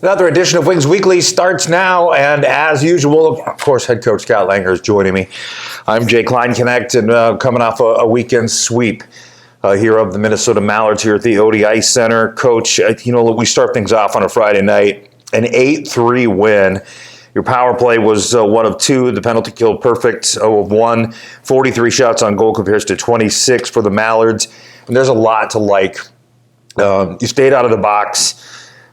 Another edition of Wings Weekly starts now, and as usual, of course, head coach Scott Langer is joining me. I'm Jay Kleinknecht, and coming off a weekend sweep here of the Minnesota Mallards here at the Odde Ice Center. Coach, we start things off on a Friday night, an 8-3 win. Your power play was 1 of 2, the penalty kill perfect, 0 of 1, 43 shots on goal compares to 26 for the Mallards, and there's a lot to like. You stayed out of the box.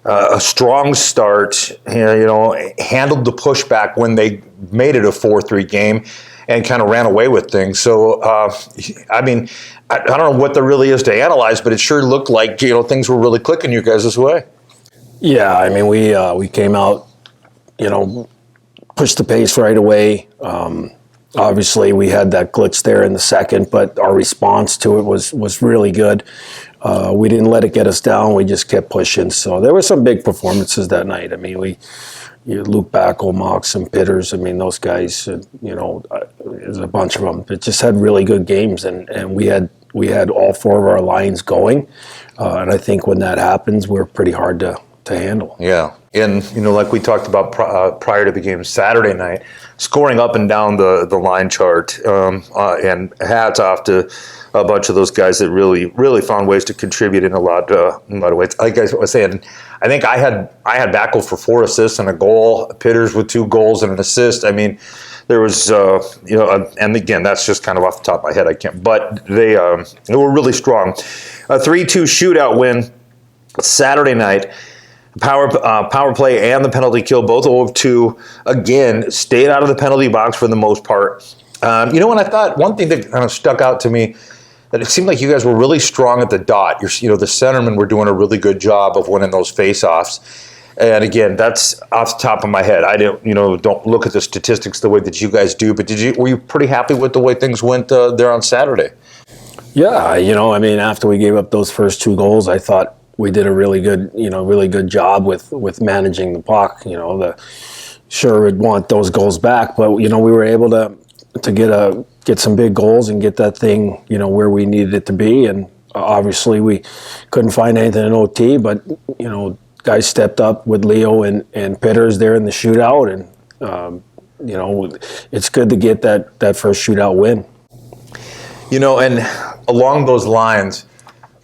A strong start, handled the pushback when they made it a 4-3 game and kind of ran away with things. So, I don't know what there really is to analyze, but it sure looked like, things were really clicking you guys this way. Yeah, we came out, pushed the pace right away. Obviously, we had that glitch there in the second, but our response to it was really good. We didn't let it get us down. We just kept pushing. So there were some big performances that night. Luke Backel, Mox, and Pitters. Those guys, there's a bunch of them. It just had really good games, and we had all 4 of our lines going. And I think when that happens, we're pretty hard to handle. Yeah. And, like we talked about prior to the game Saturday night, scoring up and down the line chart, and hats off to a bunch of those guys that really, really found ways to contribute in a lot of ways. Like I was saying, I think I had Backel for 4 assists and a goal, Pitters with 2 goals and an assist. There was, and again, that's just kind of off the top of my head. I can't, but they were really strong. A 3-2 shootout win Saturday night. Power play and the penalty kill, both 0 of 2. Again, stayed out of the penalty box for the most part. And I thought one thing that kind of stuck out to me, that it seemed like you guys were really strong at the dot. The centermen were doing a really good job of winning those face-offs. And again, that's off the top of my head. I don't look at the statistics the way that you guys do, but were you pretty happy with the way things went there on Saturday? Yeah, after we gave up those first 2 goals, I thought we did a really good job with managing the puck. Sure we'd want those goals back, but we were able to get some big goals and get that thing where we needed it to be. And obviously we couldn't find anything in OT, but guys stepped up with Leo and Pitters there in the shootout, and it's good to get that first shootout win. And along those lines,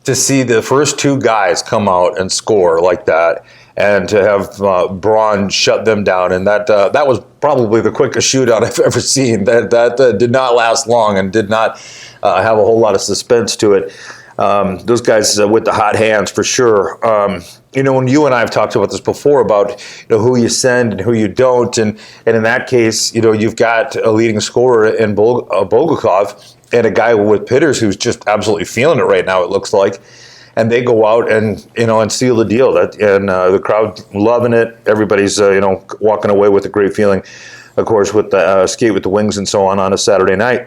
to see the first 2 guys come out and score like that, and to have Braun shut them down, and that was probably the quickest shootout I've ever seen. That did not last long and did not have a whole lot of suspense to it. Those guys with the hot hands for sure. When you and I have talked about this before about who you send and who you don't, and in that case, you've got a leading scorer in Bulgakov, and a guy with Pitters who's just absolutely feeling it right now, it looks like. And they go out and and seal the deal. The crowd loving it. Everybody's walking away with a great feeling. Of course, with the skate with the Wings and so on a Saturday night.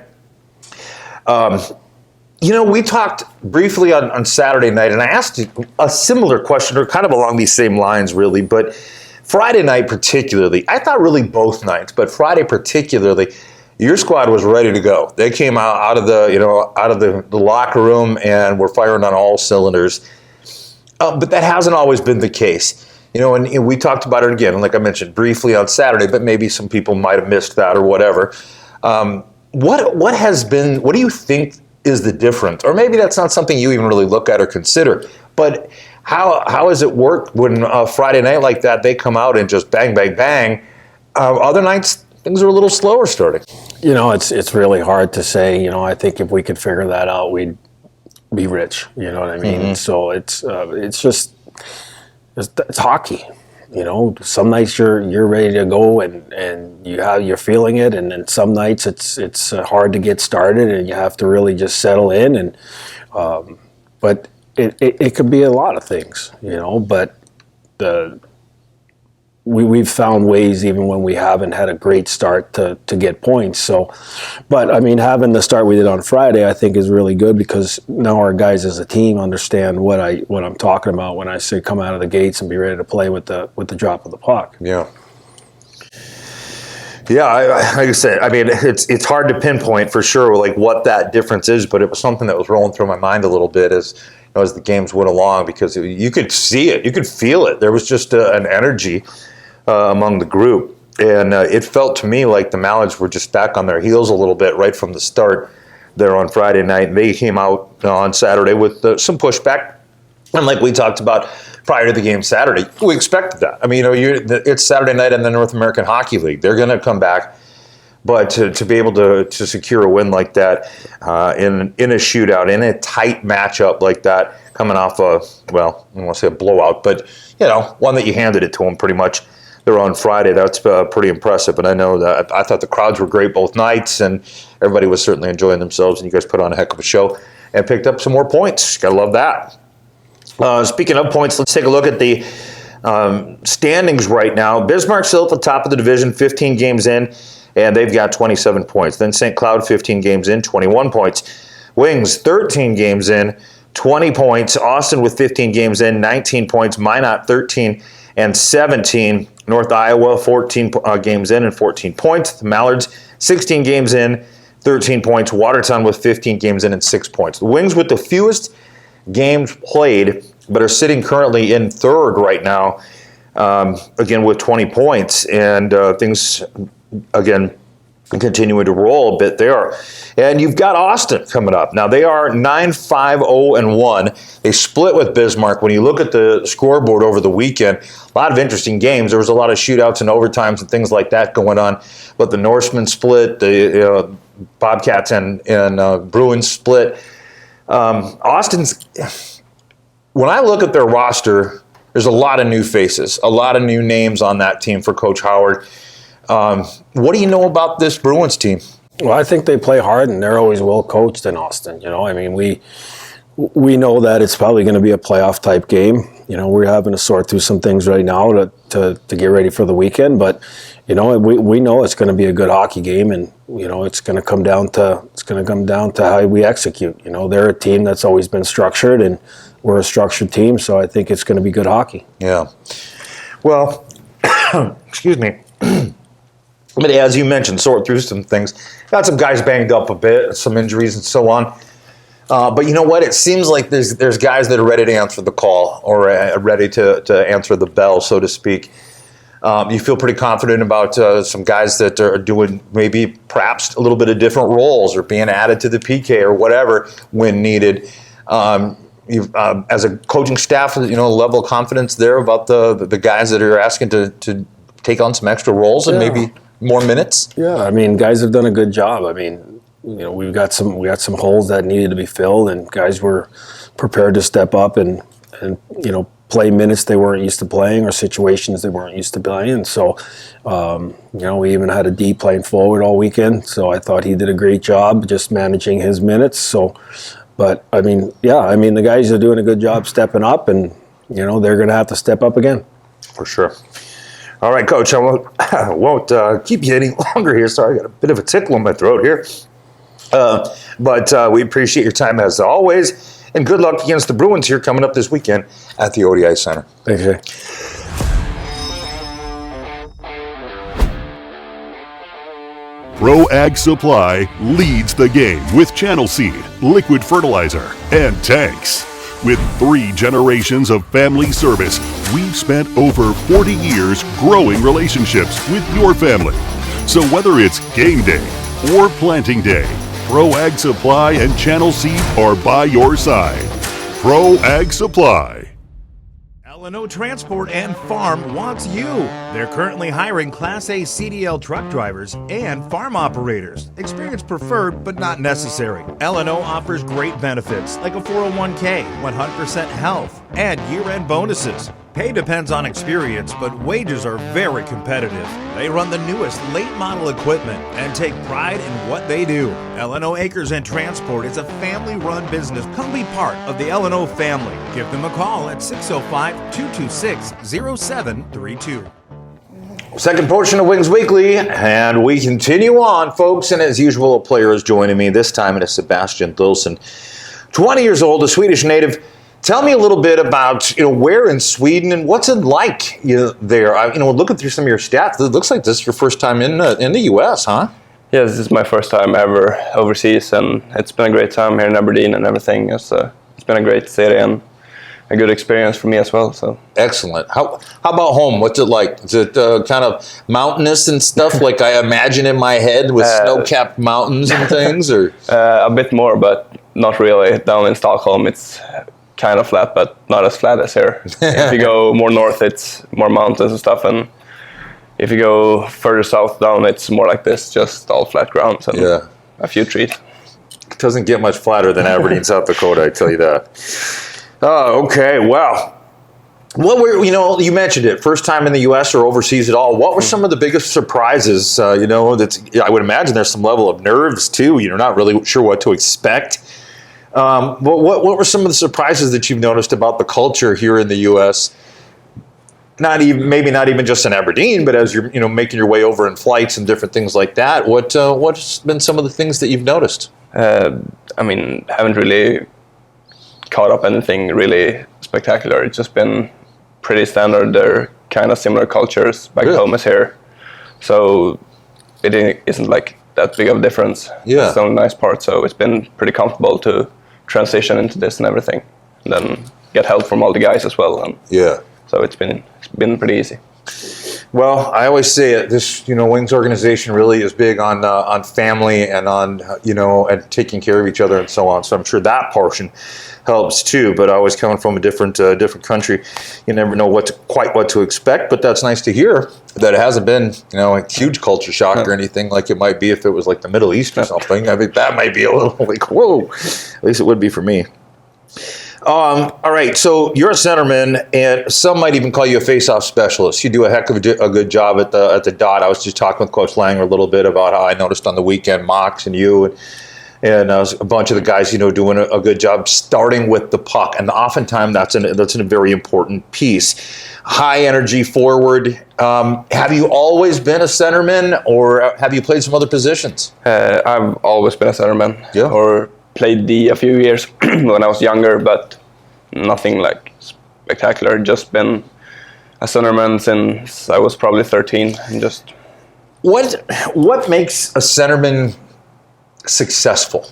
We talked briefly on Saturday night, and I asked a similar question, or kind of along these same lines, really. But Friday night particularly, I thought really both nights, but Friday particularly, your squad was ready to go. They came out of the locker room and were firing on all cylinders. But that hasn't always been the case. And we talked about it again, like I mentioned briefly on Saturday, but maybe some people might have missed that or whatever. What do you think is the difference? Or maybe that's not something you even really look at or consider. But how has it worked when Friday night like that, they come out and just bang, bang, bang? Other nights, things are a little slower starting. It's really hard to say. I think if we could figure that out, we'd be rich. You know what I mean? Mm-hmm. So it's hockey. Some nights you're ready to go and you're feeling it, and then some nights it's hard to get started and you have to really just settle in. And but it could be a lot of things, But we've found ways, even when we haven't had a great start, to get points. So, but having the start we did on Friday, I think is really good, because now our guys as a team understand what I'm talking about when I say come out of the gates and be ready to play with the drop of the puck. Yeah. Yeah, like I said, it's hard to pinpoint for sure like what that difference is, but it was something that was rolling through my mind a little bit. Is as the games went along, because you could see it, you could feel it. There was just an energy among the group. And it felt to me like the Mallards were just back on their heels a little bit right from the start there on Friday night. And they came out on Saturday with some pushback. And like we talked about prior to the game Saturday, we expected that. I mean, it's Saturday night in the North American Hockey League. They're going to come back. But to be able to secure a win like that in a shootout, in a tight matchup like that, coming off I don't want to say a blowout, but, one that you handed it to them pretty much there on Friday, that's pretty impressive. And I know that I thought the crowds were great both nights, and everybody was certainly enjoying themselves, and you guys put on a heck of a show and picked up some more points. Got to love that. Speaking of points, let's take a look at the standings right now. Bismarck's still at the top of the division, 15 games in, and they've got 27 points. Then St. Cloud, 15 games in, 21 points. Wings, 13 games in, 20 points. Austin with 15 games in, 19 points. Minot, 13 and 17. North Iowa, 14 games in and 14 points. The Mallards, 16 games in, 13 points. Watertown with 15 games in and 6 points. The Wings with the fewest games played, but are sitting currently in third right now, again with 20 points. And things, again, continuing to roll a bit there. And you've got Austin coming up. Now, they are 9-5-0-1. They split with Bismarck. When you look at the scoreboard over the weekend, a lot of interesting games. There was a lot of shootouts and overtimes and things like that going on. But the Norsemen split, the Bobcats and Bruins split. Austin's, when I look at their roster, there's a lot of new faces, a lot of new names on that team for Coach Howard. What do you know about this Bruins team? Well, I think they play hard, and they're always well coached in Austin. I mean, we know that it's probably going to be a playoff type game. We're having to sort through some things right now to get ready for the weekend, but we know it's going to be a good hockey game, and it's going to come down to how we execute. They're a team that's always been structured, and we're a structured team, so I think it's going to be good hockey. Yeah. Well, excuse me. But as you mentioned, sort through some things. Got some guys banged up a bit, some injuries and so on. But you know what? It seems like there's guys that are ready to answer the call, or ready to answer the bell, so to speak. You feel pretty confident about some guys that are doing maybe perhaps a little bit of different roles, or being added to the PK or whatever when needed. As a coaching staff, level of confidence there about the guys that are asking to take on some extra roles and maybe more minutes. Yeah, I mean, guys have done a good job. I mean, we got some holes that needed to be filled, and guys were prepared to step up and play minutes they weren't used to playing, or situations they weren't used to playing. And so, we even had a D playing forward all weekend. So I thought he did a great job just managing his minutes. So, but I mean, the guys are doing a good job stepping up, and they're going to have to step up again. For sure. All right, Coach, I won't keep you any longer here. Sorry, I got a bit of a tickle in my throat here. But we appreciate your time as always, and good luck against the Bruins here coming up this weekend at the Odde Ice Center. Thanks, Jay. Pro Ag Supply leads the game with Channel Seed, liquid fertilizer, and tanks. With 3 generations of family service, we've spent over 40 years growing relationships with your family. So whether it's game day or planting day, Pro Ag Supply and Channel Seed are by your side. Pro Ag Supply. L&O Transport and Farm wants you. They're currently hiring Class A CDL truck drivers and farm operators. Experience preferred, but not necessary. L&O offers great benefits like a 401k, 100% health, and year-end bonuses. Pay depends on experience, but wages are very competitive. They run the newest late model equipment and take pride in what they do. L&O Acres and Transport is a family-run business. Come be part of the L&O family. Give them a call at 605-226-0732. Second portion of Wings Weekly, and we continue on, folks. And as usual, a player is joining me. This time it is Sebastian Lillsund, 20 years old, a Swedish native. Tell me a little bit about where in Sweden and what's it like there. Looking through some of your stats, it looks like this is your first time in the U.S., huh? Yeah, this is my first time ever overseas, and it's been a great time here in Aberdeen and everything. It's been a great city and a good experience for me as well. So Excellent. How about home? What's it like? Is it kind of mountainous and stuff like I imagine in my head with snow-capped mountains and things? Or a bit more, but not really. Down in Stockholm, it's kind of flat, but not as flat as here. If you go more north, it's more mountains and stuff, and if you go further south down, it's more like this, just all flat ground and a few trees. It doesn't get much flatter than Aberdeen, South Dakota, I tell you that. Oh, okay. Well, what were, you mentioned it, first time in the U.S. or overseas at all. What were some of the biggest surprises? That's, I would imagine there's some level of nerves too. You're not really sure what to expect. What were some of the surprises that you've noticed about the culture here in the U.S.? Maybe not even just in Aberdeen, but as you're making your way over in flights and different things like that. What's been some of the things that you've noticed? Haven't really caught up anything really spectacular. It's just been pretty standard. They're kind of similar cultures back home as here, so it isn't like that big of a difference. That's the only nice part. So it's been pretty comfortable to transition into this and everything, and then get help from all the guys as well. And so it's been pretty easy. Well, I always say it. This, Wings organization really is big on family and on and taking care of each other and so on. So I'm sure that portion helps too. But always coming from a different country, you never know what to expect. But that's nice to hear that it hasn't been a huge culture shock or anything like it might be if it was like the Middle East or something. I think that might be a little like whoa. At least it would be for me. All right, so you're a centerman, and some might even call you a face-off specialist. You do a heck of a good job at the dot. I was just talking with Coach Langer a little bit about how I noticed on the weekend Mox and you and a bunch of the guys, doing a good job starting with the puck. And oftentimes that's a very important piece. High energy forward. Have you always been a centerman, or have you played some other positions? I've always been a centerman. Yeah. Or played D a few years when I was younger, but nothing like spectacular. Just been a centerman since I was probably 13, and just. What makes a centerman successful?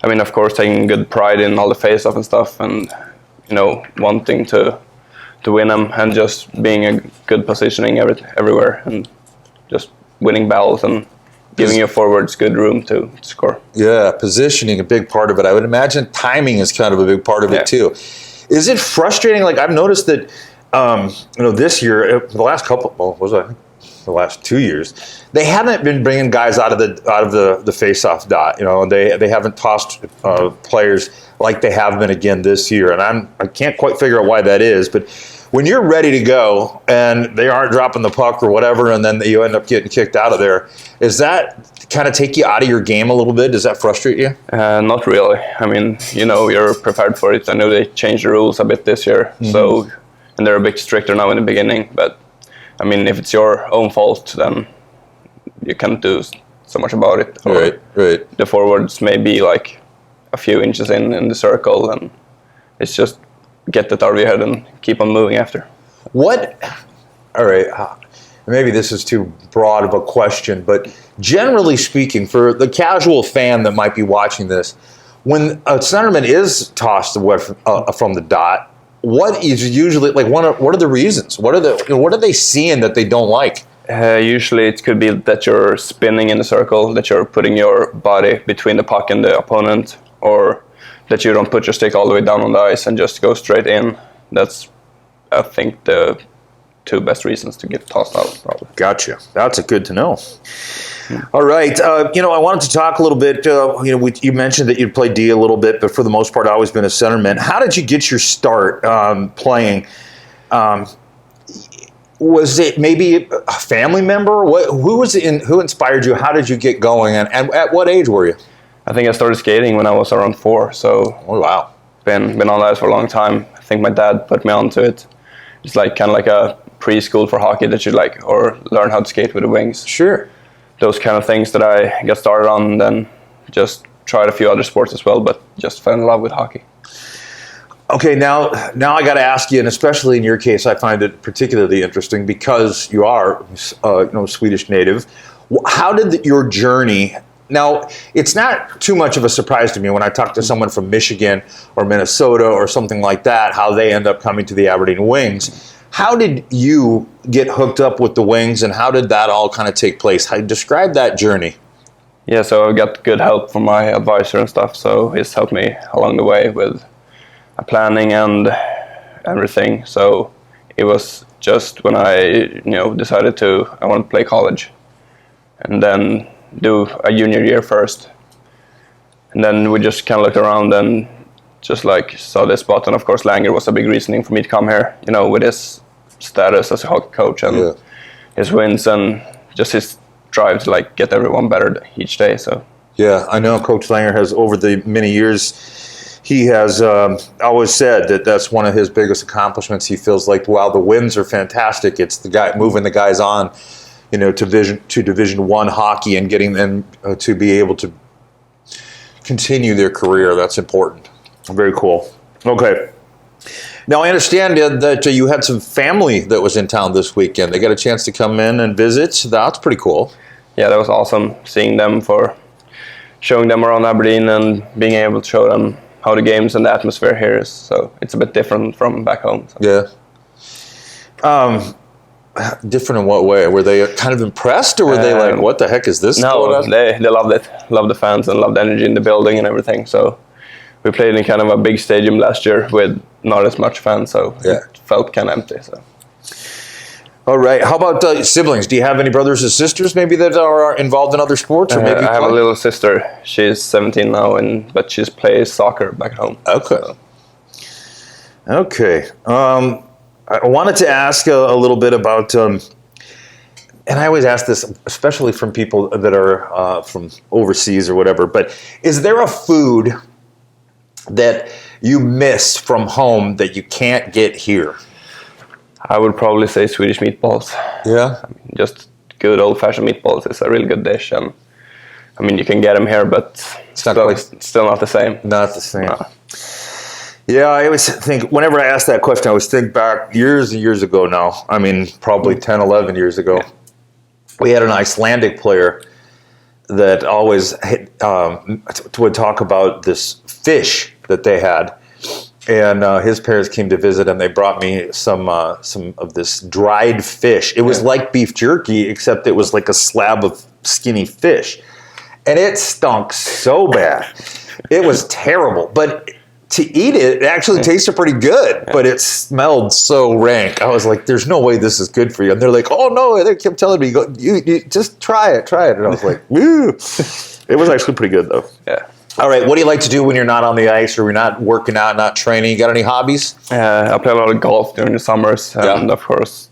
Of course, taking good pride in all the face-off and stuff, and wanting to win them, and just being a good positioning everywhere, and just winning battles and giving your forwards good room to score. Yeah, positioning a big part of it. I would imagine timing is kind of a big part of it too. Is it frustrating? Like I've noticed that, this year, the last 2 years, they haven't been bringing guys out of the face-off dot. They haven't tossed players like they have been again this year, and I can't quite figure out why that is, but. When you're ready to go and they aren't dropping the puck or whatever, and then you end up getting kicked out of there, does that kind of take you out of your game a little bit? Does that frustrate you? Not really. You're prepared for it. I know they changed the rules a bit this year, and they're a bit stricter now in the beginning. But if it's your own fault, then you can't do so much about it. Right. The forwards may be like a few inches in the circle, and it's just get that out of your head and keep on moving after. All right, maybe this is too broad of a question, but generally speaking, for the casual fan that might be watching this, when a centerman is tossed away from the dot, what is usually, like, what are the reasons? What are they seeing that they don't like? Usually it could be that you're spinning in a circle, that you're putting your body between the puck and the opponent, or that you don't put your stick all the way down on the ice and just go straight in. That's, I think, the two best reasons to get tossed out, probably. Gotcha. That's good to know. All right. I wanted to talk a little bit. You mentioned that you played D a little bit, but for the most part, I've always been a centerman. How did you get your start playing? Was it maybe a family member? Who inspired you? How did you get going? And at what age were you? I think I started skating when I was around 4, so wow, been on that for a long time. I think my dad put me onto it. It's like kind of like a preschool for hockey that you or learn how to skate with the wings. Sure. Those kind of things that I got started on, and then just tried a few other sports as well, but just fell in love with hockey. Okay, now I got to ask you, and especially in your case, I find it particularly interesting because you are, Swedish native. How did your journey Now, it's not too much of a surprise to me when I talk to someone from Michigan or Minnesota or something like that, how they end up coming to the Aberdeen Wings. How did you get hooked up with the Wings, and how did that all kind of take place? Describe that journey. Yeah, so I got good help from my advisor and stuff, so he's helped me along the way with planning and everything. So it was just when I decided I want to play college and then do a junior year first. And then we just kind of looked around and just like saw this spot. And of course, Langer was a big reasoning for me to come here, with his status as a hockey coach and his wins and just his drive to like get everyone better each day. So yeah, I know Coach Langer has, over the many years, he has always said that that's one of his biggest accomplishments. He feels like while the wins are fantastic, it's the guy moving the guys on, to Division I hockey and getting them to be able to continue their career. That's important. Very cool. Okay. Now, I understand that you had some family that was in town this weekend. They got a chance to come in and visit. That's pretty cool. Yeah, that was awesome seeing them, for showing them around Aberdeen and being able to show them how the games and the atmosphere here is. So it's a bit different from back home. So. Yeah. Different in what way? Were they kind of impressed, or were they like, what the heck is this? No, they loved it. Loved the fans and loved the energy in the building and everything. So we played in kind of a big stadium last year with not as much fans, so it felt kind of empty. So. All right. How about siblings? Do you have any brothers or sisters maybe that are involved in other sports? Or maybe I have a little sister. She's 17 now, but she plays soccer back home. Okay. So. Okay. I wanted to ask a little bit about, and I always ask this, especially from people that are from overseas or whatever, but is there a food that you miss from home that you can't get here? I would probably say Swedish meatballs. Yeah? I mean, just good old-fashioned meatballs is a really good dish. And I mean, you can get them here, but still not the same. Not the same. No. Yeah, I always think, whenever I ask that question, I always think back years and years ago now. I mean, probably 10, 11 years ago. Yeah. We had an Icelandic player that always would talk about this fish that they had. And his parents came to visit, and they brought me some of this dried fish. It was like beef jerky, except it was like a slab of skinny fish. And it stunk so bad. It was terrible. But to eat it, it actually tasted pretty good, but it smelled so rank. I was like, there's no way this is good for you. And they're like, oh, no. They kept telling me, you just try it. And I was like, woo. It was actually pretty good, though. Yeah. All right, what do you like to do when you're not on the ice or you're not working out, not training? You got any hobbies? I play a lot of golf during the summers, and of course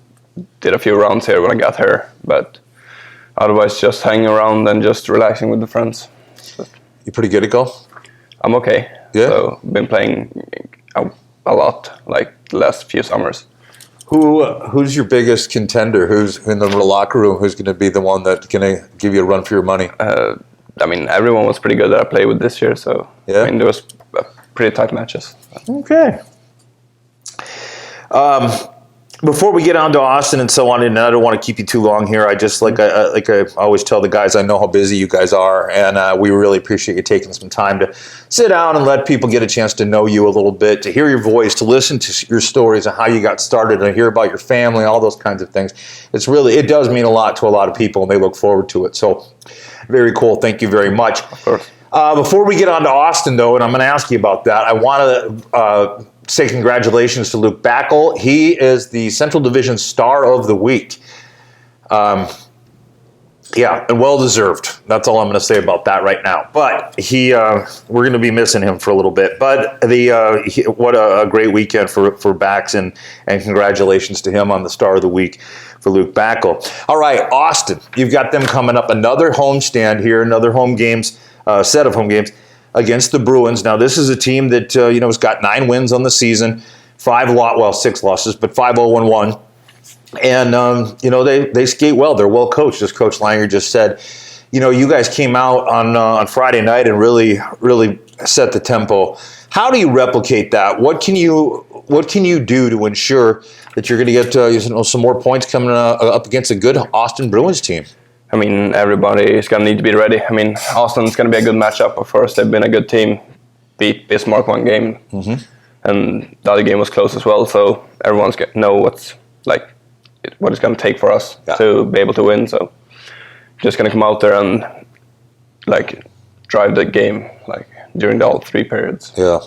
did a few rounds here when I got here. But otherwise, just hanging around and just relaxing with the friends. You pretty good at golf? I'm okay. Yeah. So been playing a lot, like the last few summers. Who's your biggest contender? Who's in the locker room? Who's going to be the one that's going to give you a run for your money? I mean, everyone was pretty good that I played with this year, so I mean, there was pretty tight matches. Okay. Before we get on to Austin and so on, and I don't want to keep you too long here. I just like I always tell the guys, I know how busy you guys are, and we really appreciate you taking some time to sit down and let people get a chance to know you a little bit, to hear your voice, to listen to your stories and how you got started, and hear about your family, all those kinds of things. It does mean a lot to a lot of people, and they look forward to it. So. Very cool. Thank you very much. Of course. Before we get on to Austin, though, and I'm going to ask you about that, I want to say congratulations to Luke Backel. He is the Central Division Star of the Week. Yeah, and well-deserved. That's all I'm going to say about that right now. But we're going to be missing him for a little bit. But what a great weekend for Bax, and congratulations to him on the Star of the Week for Luke Backel. All right, Austin, you've got them coming up. Another homestand here, another set of home games against the Bruins. Now, this is a team that has got 9 wins on the season, 6 losses, but 5-0-1. And they skate well. They're well coached, as Coach Langer just said. You guys came out on Friday night and really set the tempo. How do you replicate that? What can you do to ensure that you're going to get some more points coming up against a good Austin Bruins team? I mean, everybody is going to need to be ready. I mean, Austin's going to be a good matchup. Of course, they've been a good team. Beat Bismarck one game, and the other game was close as well. So everyone's going to know what it's going to take for us to be able to win. So just going to come out there and drive the game during all 3 periods. Yeah.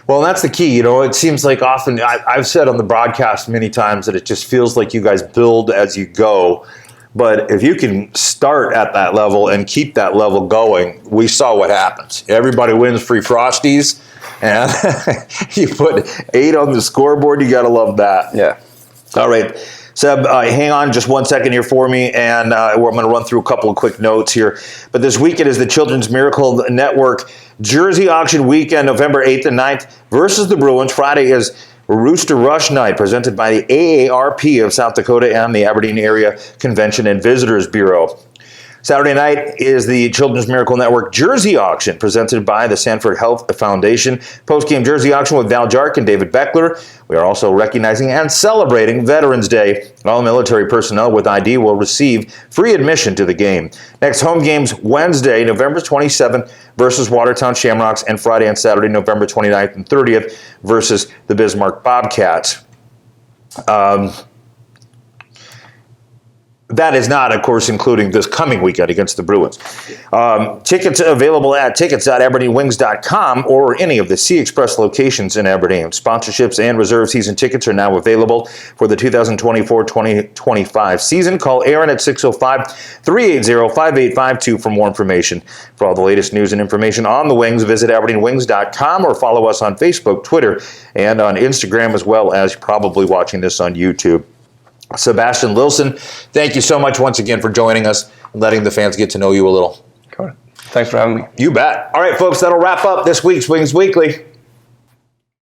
Well, that's the key. It seems like often I've said on the broadcast many times that it just feels like you guys build as you go. But if you can start at that level and keep that level going, we saw what happens. Everybody wins free Frosties, and you put 8 on the scoreboard. You got to love that. Yeah. All right. Seb, hang on just 1 second here for me, and I'm going to run through a couple of quick notes here. But this weekend is the Children's Miracle Network Jersey Auction Weekend, November 8th and 9th versus the Bruins. Friday is Rooster Rush Night, presented by the AARP of South Dakota and the Aberdeen Area Convention and Visitors Bureau. Saturday night is the Children's Miracle Network Jersey Auction, presented by the Sanford Health Foundation. Post-game Jersey Auction with Val Jark and David Beckler. We are also recognizing and celebrating Veterans Day. All military personnel with ID will receive free admission to the game. Next home games Wednesday, November 27th versus Watertown Shamrocks, and Friday and Saturday, November 29th and 30th versus the Bismarck Bobcats. That is not, of course, including this coming weekend against the Bruins. Tickets available at tickets.aberdeenwings.com or any of the Sea Express locations in Aberdeen. Sponsorships and reserve season tickets are now available for the 2024-2025 season. Call Aaron at 605-380-5852 for more information. For all the latest news and information on the Wings, visit aberdeenwings.com or follow us on Facebook, Twitter, and on Instagram, as well as probably watching this on YouTube. Sebastian Lillsund, thank you so much once again for joining us and letting the fans get to know you a little. Cool. Thanks for having me. You bet. All right, folks, that'll wrap up this week's Wings Weekly.